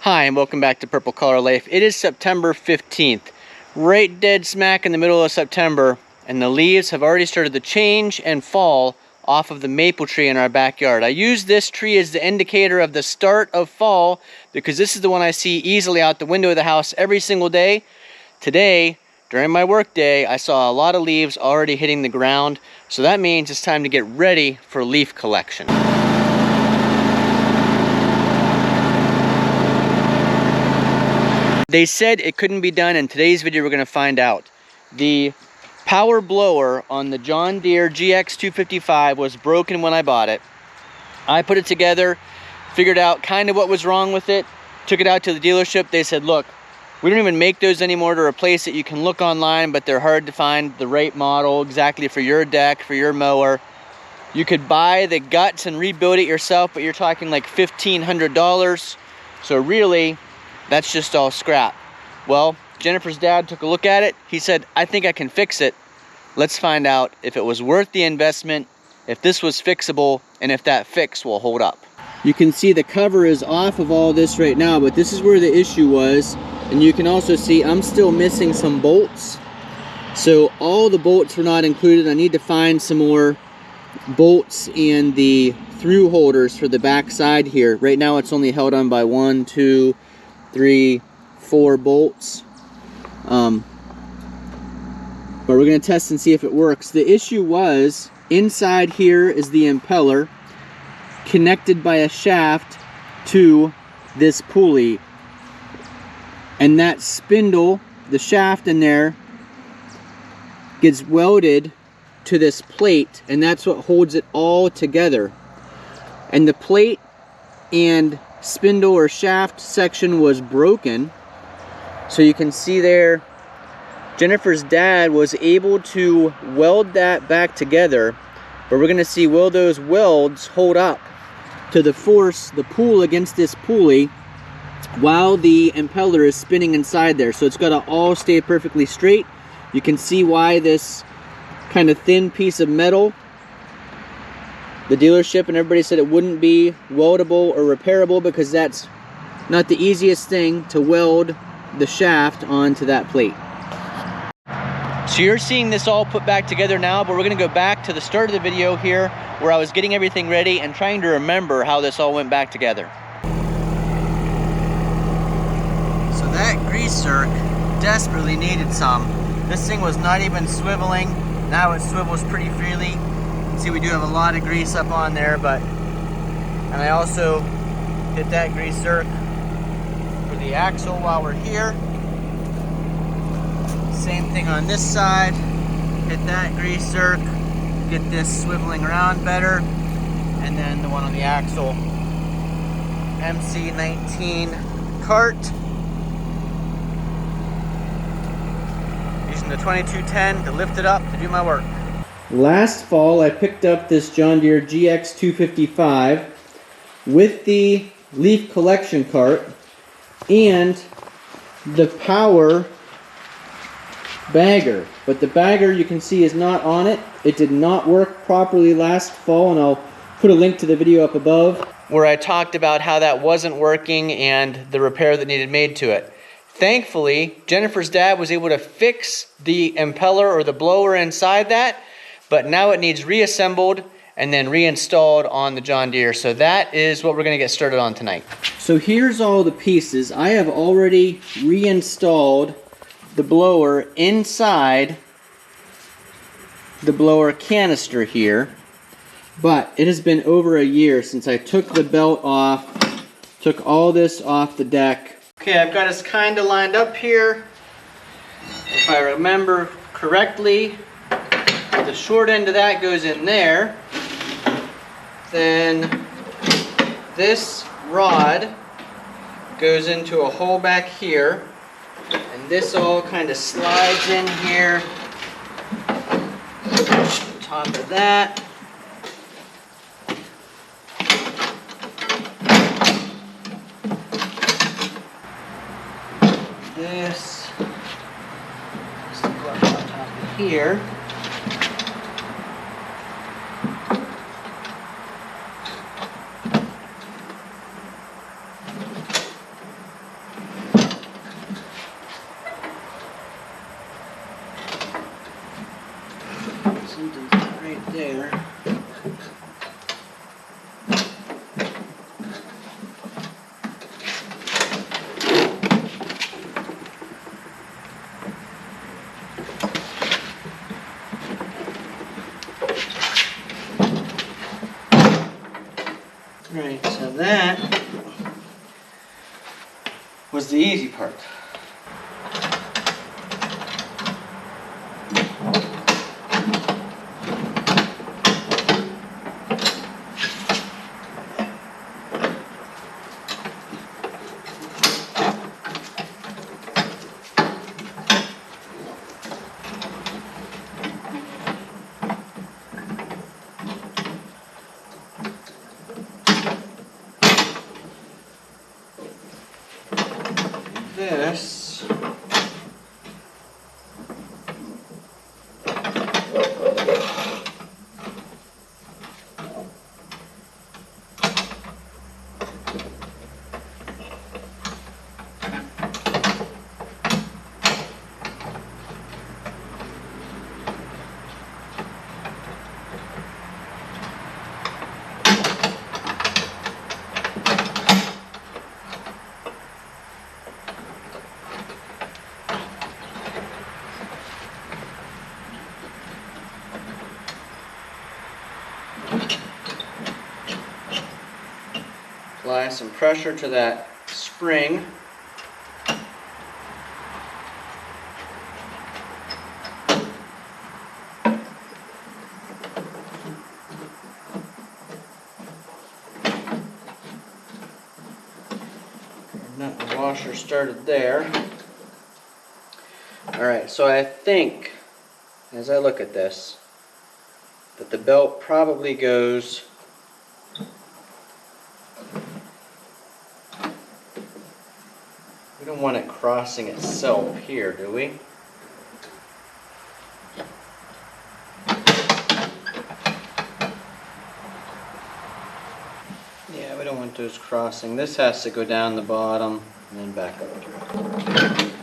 Hi, and welcome back to Purple Color Life. It is September 15th, right dead smack in the middle of September, and the leaves have already started to change and fall off of the maple tree in our backyard. I use this tree as the indicator of the start of fall because this is the one I see easily out the window of the house every single day. Today, during my work day, I saw a lot of leaves already hitting the ground, so that means it's time to get ready for leaf collection. They said it couldn't be done. In today's video, we're going to find out. The power blower on the John Deere GX255 was broken when I bought it. I put it together, figured out kind of what was wrong with it, took it out to the dealership. They said, look, we don't even make those anymore to replace it. You can look online, but they're hard to find the right model exactly for your deck, for your mower. You could buy the guts and rebuild it yourself, but you're talking like $1,500. So really, that's just all scrap. Well, Jennifer's dad took a look at it. He said, I think I can fix it. Let's find out if it was worth the investment, if this was fixable, and if that fix will hold up. You can see the cover is off of all this right now, but this is where the issue was. And you can also see I'm still missing some bolts. So all the bolts were not included. I need to find some more bolts and the through holders for the back side here. Right now it's only held on by 1, 2, 3, 4 bolts. But we're going to test and see if it works. The issue was inside here is the impeller connected by a shaft to this pulley. And that spindle, the shaft in there, gets welded to this plate, and that's what holds it all together. And the plate and spindle or shaft section was broken. So you can see there, Jennifer's dad was able to weld that back together, but we're gonna see, will those welds hold up to the force, the pull against this pulley while the impeller is spinning inside there. So it's got to all stay perfectly straight. You can see why this kind of thin piece of metal, the dealership and everybody said it wouldn't be weldable or repairable, because that's not the easiest thing to weld the shaft onto that plate. So you're seeing this all put back together now, but we're going to go back to the start of the video here where I was getting everything ready and trying to remember how this all went back together. So that grease zerk desperately needed some. This thing was not even swiveling. Now it swivels pretty freely. You can see we do have a lot of grease up on there, and I also hit that grease zerk for the axle while we're here. Same thing on this side. Hit that grease zerk, get this swiveling around better. And then the one on the axle, MC519 cart. Using the 2210 to lift it up to do my work. Last fall I picked up this John Deere GX255 with the leaf collection cart and the power bagger, but the bagger you can see is not on it. It did not work properly last fall, and I'll put a link to the video up above where I talked about how that wasn't working and the repair that needed made to it. Thankfully, Jennifer's dad was able to fix the impeller or the blower inside that, but now it needs reassembled and then reinstalled on the John Deere. So that is what we're going to get started on tonight. So here's all the pieces. I have already reinstalled the blower inside the blower canister here, but it has been over a year since I took the belt off, took all this off the deck. Okay, I've got us kind of lined up here. If I remember correctly, the short end of that goes in there. Then this rod goes into a hole back here. And this all kind of slides in here. On top of that. This just go up on top of here. there. Right, so that was the easy part. This apply some pressure to that spring. Nut and washer started there. Alright, so I think, as I look at this, that the belt probably goes we don't want it crossing itself here, do we? Yeah, we don't want those crossing. This has to go down the bottom and then back up through.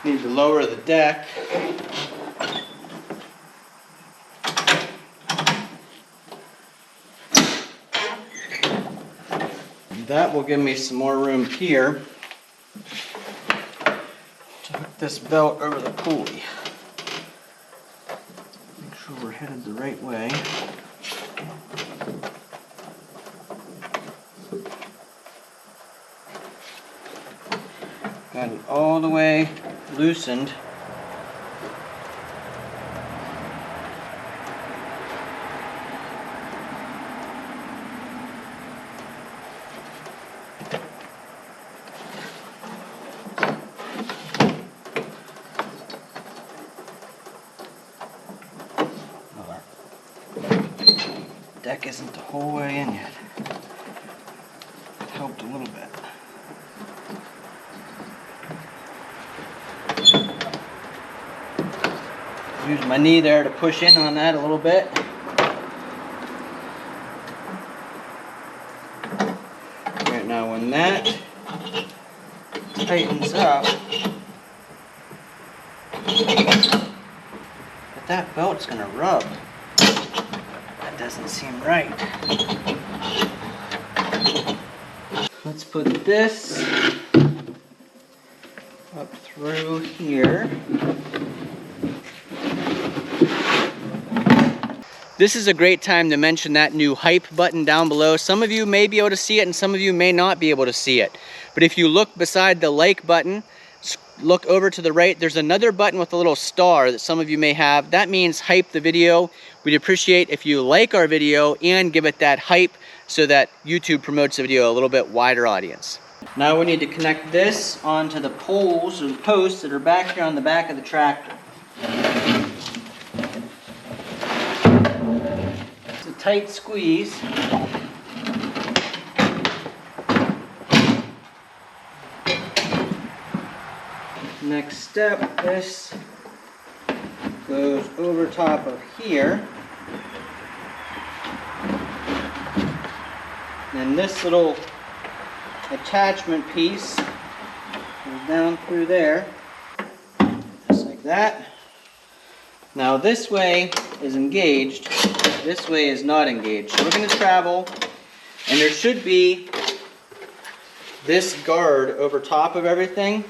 Need to lower the deck. That will give me some more room here to hook this belt over the pulley. Make sure we're headed the right way. Got it all the way loosened. Deck isn't the whole way in yet. It helped a little bit. Use my knee there to push in on that a little bit. Right now, when that tightens up, but that belt's gonna rub. That doesn't seem right. Let's put this up through here. This is a great time to mention that new hype button down below. Some of you may be able to see it and some of you may not be able to see it. But if you look beside the like button, look over to the right, there's another button with a little star that some of you may have. That means hype the video. We'd appreciate if you like our video and give it that hype so that YouTube promotes the video a little bit wider audience. Now we need to connect this onto the poles or the posts that are back here on the back of the tractor. It's a tight squeeze. Next step, this goes over top of here. And this little attachment piece goes down through there, just like that. Now this way is engaged, this way is not engaged. So we're going to travel, and there should be this guard over top of everything.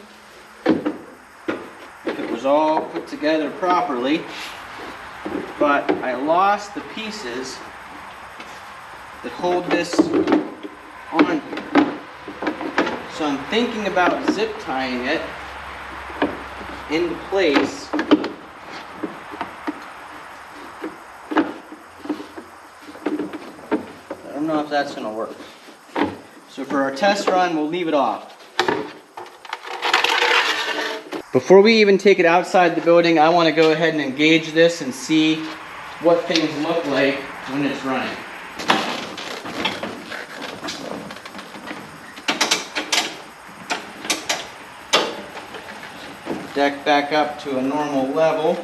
If it was all put together properly, but I lost the pieces that hold this on here. So I'm thinking about zip tying it into place. I don't know if that's going to work. So for our test run, we'll leave it off. Before we even take it outside the building, I want to go ahead and engage this and see what things look like when it's running. Deck back up to a normal level.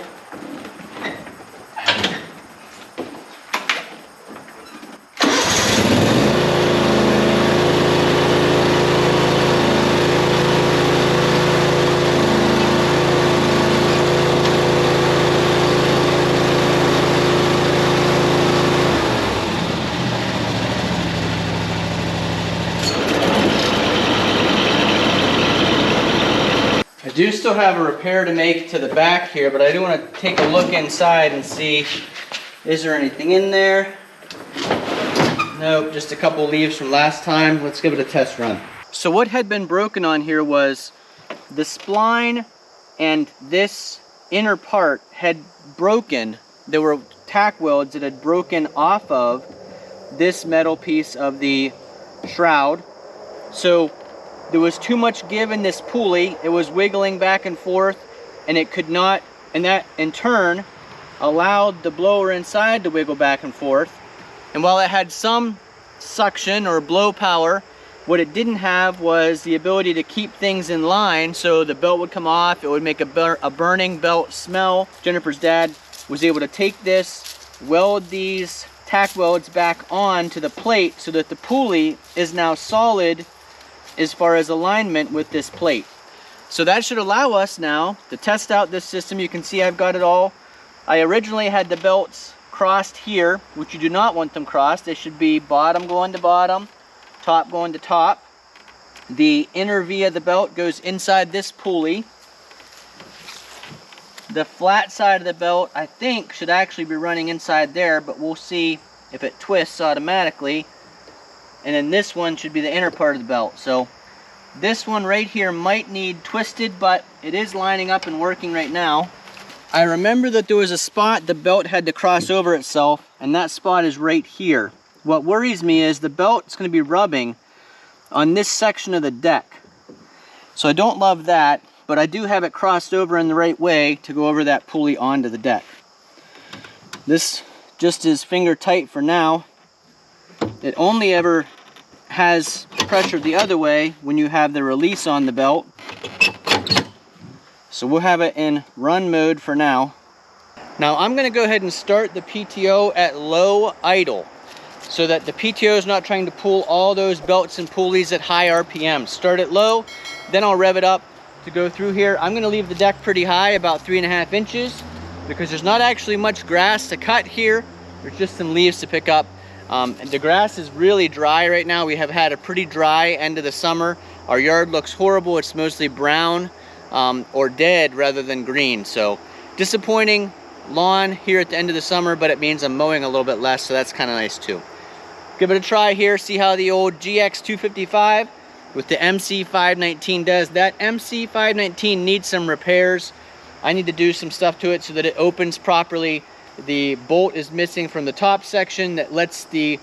I do still have a repair to make to the back here, but I do want to take a look inside and see, is there anything in there? Nope, just a couple leaves from last time. Let's give it a test run. So what had been broken on here was the spline and this inner part had broken. There were tack welds that had broken off of this metal piece of the shroud. So there was too much give in this pulley. It was wiggling back and forth, and it could not, and that in turn allowed the blower inside to wiggle back and forth. And while it had some suction or blow power, what it didn't have was the ability to keep things in line, so the belt would come off, it would make a burning belt smell. Jennifer's dad was able to take this, weld these tack welds back on to the plate so that the pulley is now solid as far as alignment with this plate. So that should allow us now to test out this system. You can see I've got it all. I originally had the belts crossed here, which you do not want them crossed. They should be bottom going to bottom, top going to top. The inner V of the belt goes inside this pulley. The flat side of the belt, I think, should actually be running inside there, but we'll see if it twists automatically. And then this one should be the inner part of the belt. So this one right here might need twisted, but it is lining up and working right now. I remember that there was a spot the belt had to cross over itself, and that spot is right here. What worries me is the belt's going to be rubbing on this section of the deck. So I don't love that, but I do have it crossed over in the right way to go over that pulley onto the deck. This just is finger tight for now. It only ever has pressure the other way when you have the release on the belt. So we'll have it in run mode for now. Now I'm going to go ahead and start the PTO at low idle so that the PTO is not trying to pull all those belts and pulleys at high RPM. Start it low, then I'll rev it up to go through here. I'm going to leave the deck pretty high, about 3.5 inches, because there's not actually much grass to cut here. There's just some leaves to pick up. And the grass is really dry right now. We have had a pretty dry end of the summer. Our yard looks horrible. It's mostly brown or dead rather than green. So disappointing lawn here at the end of the summer, but it means I'm mowing a little bit less, so that's kind of nice too. Give it a try here, see how the old GX255 with the MC519 does. That MC519 needs some repairs. I need to do some stuff to it so that it opens properly. The bolt is missing from the top section that lets the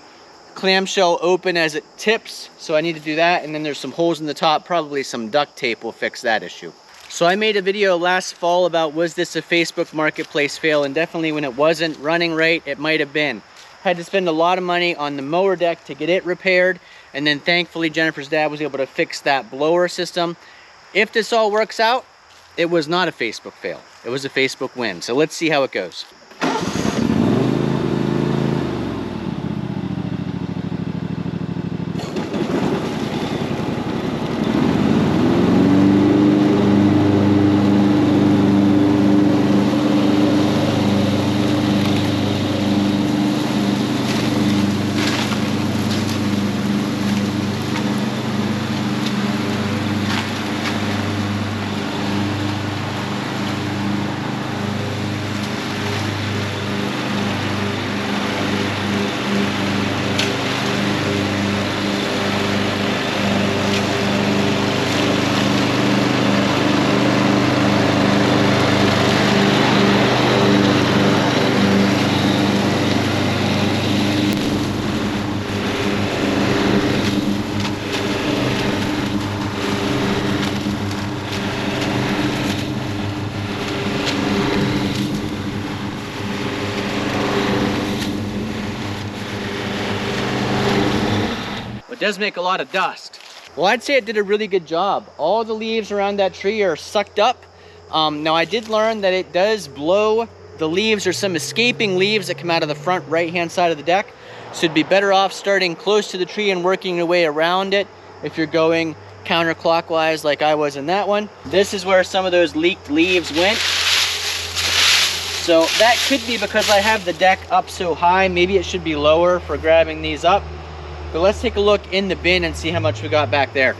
clamshell open as it tips, so I need to do that. And then there's some holes in the top, probably some duct tape will fix that issue. So I made a video last fall about, was this a Facebook Marketplace fail? And definitely when it wasn't running right, it might have been. Had to spend a lot of money on the mower deck to get it repaired, and then thankfully Jennifer's dad was able to fix that blower system. If this all works out, it was not a Facebook fail. It was a Facebook win. So let's see how it goes. It does make a lot of dust. Well, I'd say it did a really good job. All the leaves around that tree are sucked up. Now I did learn that it does blow the leaves, or some escaping leaves that come out of the front right hand side of the deck. So it'd be better off starting close to the tree and working your way around it if you're going counterclockwise like I was in that one. This is where some of those leaked leaves went. So that could be because I have the deck up so high. Maybe it should be lower for grabbing these up. But let's take a look in the bin and see how much we got back there.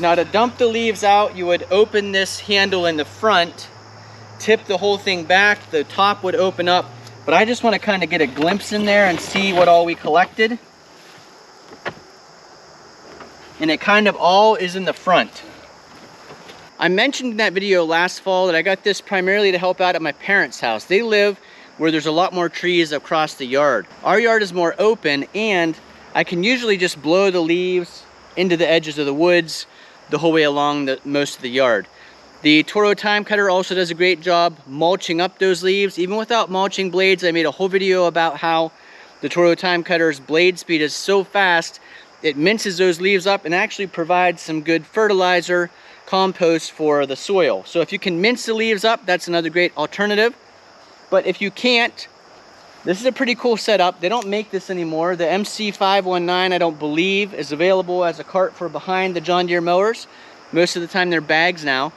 Now to dump the leaves out, you would open this handle in the front, tip the whole thing back, the top would open up. But I just want to kind of get a glimpse in there and see what all we collected. And it kind of all is in the front. I mentioned in that video last fall that I got this primarily to help out at my parents' house. They live where there's a lot more trees across the yard. Our yard is more open, and I can usually just blow the leaves into the edges of the woods the whole way along most of the yard. The Toro TIMECUTTER also does a great job mulching up those leaves. Even without mulching blades, I made a whole video about how the Toro TIMECUTTER's blade speed is so fast, it minces those leaves up and actually provides some good fertilizer, compost for the soil. So if you can mince the leaves up, that's another great alternative. But if you can't, this is a pretty cool setup. They don't make this anymore. The MC519, I don't believe, is available as a cart for behind the John Deere mowers. Most of the time they're bags now.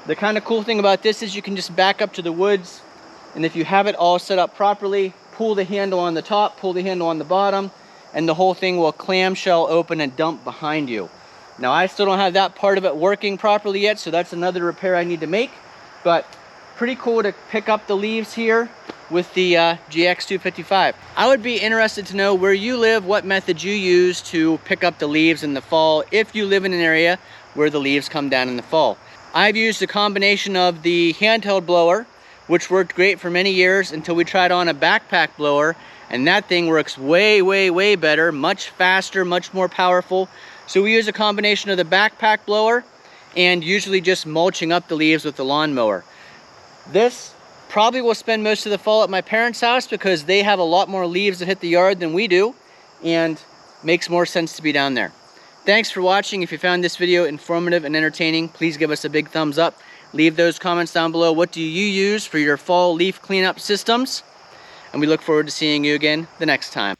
The kind of cool thing about this is you can just back up to the woods, and if you have it all set up properly, pull the handle on the top, pull the handle on the bottom, and the whole thing will clamshell open and dump behind you. Now I still don't have that part of it working properly yet, so that's another repair I need to make. But pretty cool to pick up the leaves here with the GX255. I would be interested to know where you live, what method you use to pick up the leaves in the fall, if you live in an area where the leaves come down in the fall. I've used a combination of the handheld blower, which worked great for many years until we tried on a backpack blower, and that thing works way, way, way better, much faster, much more powerful. So we use a combination of the backpack blower and usually just mulching up the leaves with the lawnmower. This probably will spend most of the fall at my parents' house because they have a lot more leaves that hit the yard than we do, and makes more sense to be down there. Thanks for watching. If you found this video informative and entertaining, please give us a big thumbs up. Leave those comments down below. What do you use for your fall leaf cleanup systems? And we look forward to seeing you again the next time.